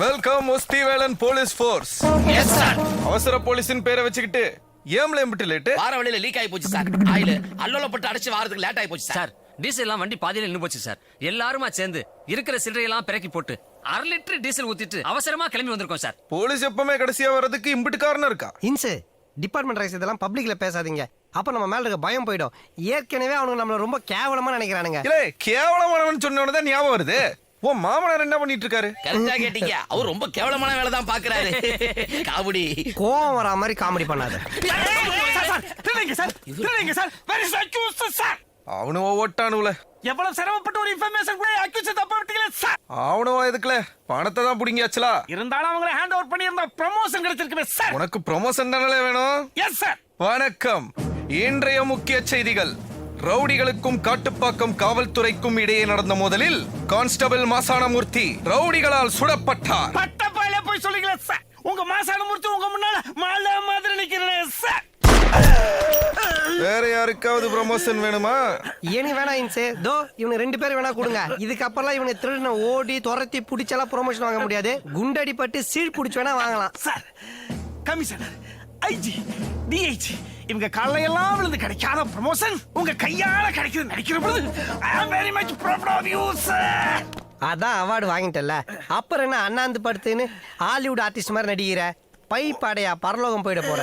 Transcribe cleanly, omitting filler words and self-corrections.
Welcome முஸ்திவேலன் police force. Yes sir. அவசர போலீஸின் பேரை வச்சுக்கிட்டு ஏம்ல எம்பிட்டு லேட்டு? வார வழியில லீக் ஆகி போச்சு சார். ஆயில் அல்லோலப்பட்டு அடிச்சு வாரத்துக்கு லேட் ஆகி போச்சு சார். டீசல் எல்லாம் வண்டி பாதியில நின்னு போச்சு சார். எல்லாருமா சேர்ந்து இருக்கிற சில்லறையெல்லாம் பிறக்கி போட்டு 1/2 லிட்டர் டீசல் ஊத்திட்டு அவசரமா கிளம்பி வந்திருக்கோம் சார். போலீஸ் எப்பவுமே கடைசியா வர்றதுக்கு இம்பிட்டு காரணம் இருக்கா? இன்சு டிபார்ட்மெண்ட் ரைஸ் இதெல்லாம் பப்ளிக்ல பேசாதீங்க. அப்ப நம்ம மேல இருக்க பயம் போயிடும். ஏற்கனவே அவனுங்க நம்மள ரொம்ப கேவலமா நினைக்கிறானுங்க. இல்ல கேவலமானவன் சொன்னவனதான் ஞாபகம் வருது. ஓ மாமனார் என்ன பண்ணிட்டு இருக்காரு? கரெக்டா கேட்டீங்க. அவர் ரொம்ப கேவலமான வேலை தான் பாக்குறாரு. காமெடி கோவம் வரா மாதிரி காமெடி பண்ணாத. அவனு ஓட்டானுல எவ்வளவு சிரமப்பட்டு ஒரு இன்ஃபர்மேஷன் கூட அக்யூஸ் தப்பா விட்டீங்களே சார். அவனும் எதுக்குல பணத்தை தான் புடிங்கியாச்சுலா. இருந்தாலும் அவங்களை ஹேண்ட் ஓவர் பண்ணியிருந்தா ப்ரமோஷன் கிடைச்சிருக்குமே சார். உனக்கு ப்ரமோஷன் தானே வேணும்? Yes sir. வணக்கம். இன்றைய முக்கிய செய்திகள். ரவுடிகளுக்கும் காட்டுப்பாக்கம் காவல்துறைக்கும் இடையே நடந்த மோதலில் கான்ஸ்டபிள் மாசானமூர்த்தி ரவுடிகளால் சுடப்பட்டார். பட்டப்பாயில போய் சொல்லுங்களே சார். உங்க மாசானமூர்த்தி உங்க முன்னால மாலை மாதிரி நிக்கிறேன் சார். வேற யாருக்காவது ப்ரமோஷன் வேணுமா? ஏனி வேணா இன்சு. தோ இவனு 2 பேர் வேணா கொடுங்க. இதுக்கப்புறம் இவனை திருடின ஓடி துரத்தி புடிச்செல்லாம் ப்ரொமோஷன் வாங்க முடியாது. குண்டடி பட்டு சீல் புடிச்சு வேணா வாங்கலாம் சார். கமிஷனர், ஐஜி, டிஐஜி இவங்க காலையெல்லாம் விழுந்து கிடைக்காத ப்ரமோஷன் உங்க கையால கிடைக்குது நினைக்கிற பொழுது I am very much proud of you sir. அதான் அவார்டு வாங்கிட்டல. அப்புறம் என்ன அண்ணாந்து படுத்துன்னு ஹாலிவுட் ஆர்டிஸ்ட் மாதிரி நடிக்கிற? பை பாடையா பரலோகம் போயிட போற.